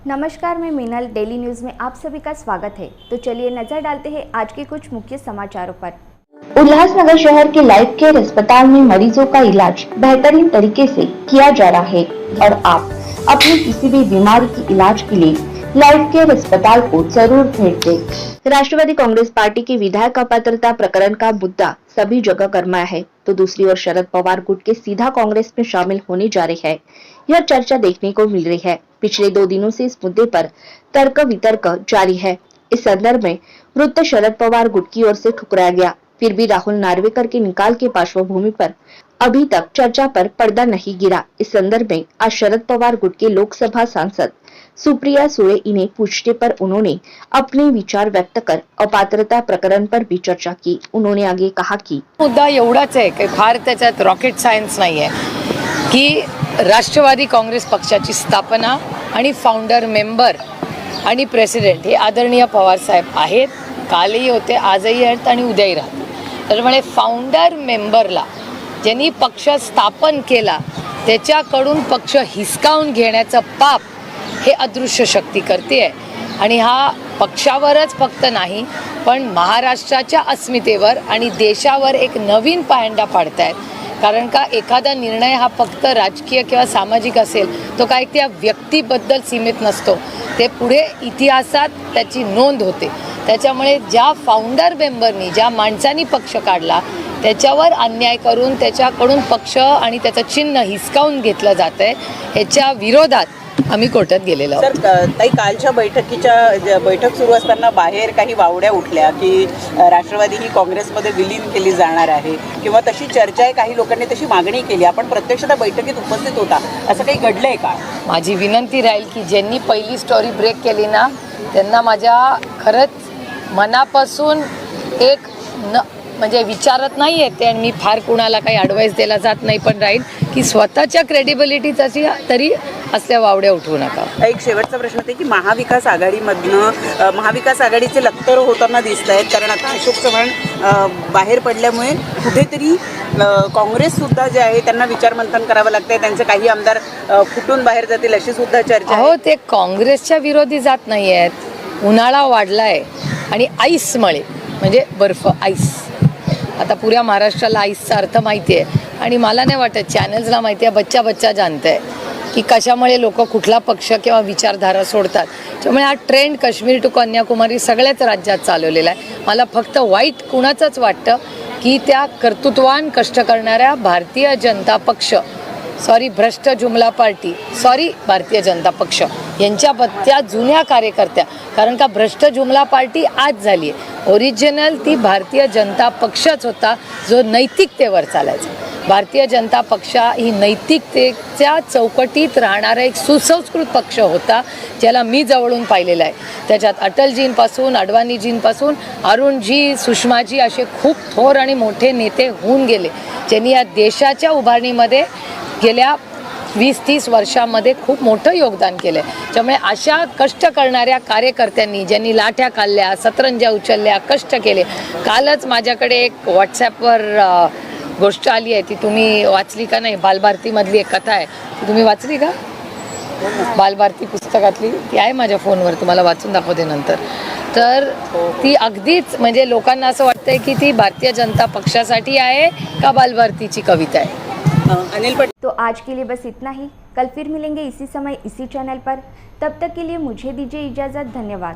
नमस्कार, मैं Meenal. Daily news में आप सभी का स्वागत है। तो चलिए नजर डालते हैं आज के कुछ मुख्य समाचारों पर। उल्लासनगर शहर के लाइफ केयर अस्पताल में मरीजों का इलाज बेहतरीन तरीके से किया जा रहा है और आप अपनी किसी भी बीमारी की इलाज के लिए लाइफ केयर अस्पताल को जरूर भेंट दें। राष्ट्रवादी कांग्रेस पार्टी के विधायक अपात्रता प्रकरण का मुद्दा सभी जगह गरमाया है, तो दूसरी ओर शरद पवार गुट के सीधा कांग्रेस में शामिल होने जा रहे हैं। यह चर्चा देखने को मिल रही है। पिछले 2 दिनों से इस मुद्दे पर तर्क वितर्क जारी है। इस संदर्भ में वृत्त शरद पवार गुट की ओर से ठुकराया गया। फिर भी राहुल नार्वेकर के निकाल के पार्श्वभूमि पर अभी तक चर्चा पर पर्दा नहीं गिरा। इस संदर्भ में आज शरद पवार गुट के लोकसभा सांसद सुप्रिया सुळे इन्हें पूछने पर उन्होंने अपने विचार व्यक्त कर अपात्रता प्रकरण पर भी चर्चा की। उन्होंने आगे कहा कि मुद्दा एवढाच आहे की फार त्याच्यात रॉकेट सायन्स नाही आहे की राष्ट्रवादी काँग्रेस पक्षाची स्थापना आणि फाउंडर मेंबर आणि प्रेसिडेंट हे आदरणीय पवार साहेब आहेत, कालही होते, आजही आहेत आणि उद्याही राहतील। त्यामुळे फाउंडर मेंबरला ज्यांनी पक्ष स्थापन केला त्याच्याकडून पक्ष हिसकावून घेण्याचं पाप हे अदृश्य शक्ती करते आहे आणि हा पक्षावरच फक्त नाही पण महाराष्ट्राच्या अस्मितेवर आणि देशावर एक नवीन पायंडा पाडतायत। कारण का एखादा निर्णय हा फक्त राजकीय किंवा सामाजिक असेल तो काय त्या व्यक्तीबद्दल सीमित नसतो, ते पुढे इतिहासात त्याची नोंद होते। त्याच्यामुळे ज्या फाउंडर मेंबरनी ज्या माणसांनी पक्ष काढला त्याच्यावर अन्याय करून त्याच्याकडून पक्ष आणि त्याचं चिन्ह हिसकावून घेतलं जात आहे, ह्याच्या विरोधात आम्ही कोर्टात गेलेलो आहोत। सर, ताई कालच्या बैठक सुरू असताना बाहेर काही वावड्या उठल्या की राष्ट्रवादी ही काँग्रेसमध्ये विलीन केली जाणार आहे किंवा तशी चर्चा आहे, काही लोकांनी तशी मागणी केली। आपण प्रत्यक्ष त्या बैठकीत उपस्थित होता, असं काही घडलंय का? माझी विनंती राहील की ज्यांनी पहिली स्टोरी ब्रेक केली ना त्यांना माझ्या खरंच मनापासून एक म्हणजे विचारत नाही येते आणि मी फार कुणाला काही ॲडवाईस द्यायला जात नाही, पण राहील की स्वतःच्या क्रेडिबिलिटीची तरी असल्या वावड्या उठवू नका। एक शेवटचा प्रश्न होता की महाविकास आघाडीमधनं महाविकास आघाडीचे लक्तर होताना दिसत आहेत, कारण आता अशोक चव्हाण बाहेर पडल्यामुळे कुठेतरी काँग्रेससुद्धा जे आहे त्यांना विचारमंथन करावं लागतंय, त्यांचे काही आमदार फुटून बाहेर जातील अशी सुद्धा चर्चा आहे। हो, ते काँग्रेसच्या विरोधी जात नाही आहेत। उन्हाळा वाढलाय आणि आईसमुळे म्हणजे बर्फ आईस, आता पुऱ्या महाराष्ट्राला आईसचा अर्थ माहिती आहे आणि मला नाही वाटत चॅनल्सला माहिती आहे, बच्चा जाणत आहे की कशामुळे लोक कुठला पक्ष किंवा विचारधारा सोडतात। त्यामुळे हा ट्रेंड काश्मीर टू कन्याकुमारी सगळ्याच राज्यात चालवलेला आहे। मला फक्त वाईट कुणाचंच वाटतं की त्या कर्तृत्वान कष्ट करणाऱ्या भारतीय जनता पक्ष भ्रष्ट जुमला पार्टी भारतीय जनता पक्ष यांच्या त्या जुन्या कार्यकर्त्या, कारण का भ्रष्ट जुमला पार्टी आज झाली आहे, ओरिजिनल ती भारतीय जनता पक्षच होता जो नैतिकतेवर चालायचा। भारतीय जनता पक्ष ही नैतिकतेच्या चौकटीत राहणारा एक सुसंस्कृत पक्ष होता, ज्याला मी जवळून पाहिलेला आहे। त्याच्यात अटलजींपासून अडवाणीजींपासून अरुणजी, सुषमाजी असे खूप थोर आणि मोठे नेते होऊन गेले, ज्यांनी या देशाच्या उभारणीमध्ये गेल्या 20-30 वर्षामध्ये खूप मोठं योगदान केलं आहे। त्यामुळे अशा कष्ट करणाऱ्या कार्यकर्त्यांनी ज्यांनी लाठ्या खाल्ल्या, सतरंज्या उचलल्या, कष्ट केले। कालच माझ्याकडे एक व्हॉट्सॲपवर गोष्ट आली आहे, ती तुम्ही वाचली का नाही? बालभारतीमधली एक कथा आहे, ती तुम्ही वाचली का? बालभारती पुस्तकातली ती आहे माझ्या फोनवर, तुम्हाला वाचून दाखवते नंतर। तर ती अगदीच म्हणजे लोकांना असं वाटतंय की ती भारतीय जनता पक्षासाठी आहे का बालभारतीची कविता आहे। तो आज के लिए बस इतना ही। कल फिर मिलेंगे इसी समय इसी चैनल पर। तब तक के लिए मुझे दीजिए इजाज़त। धन्यवाद।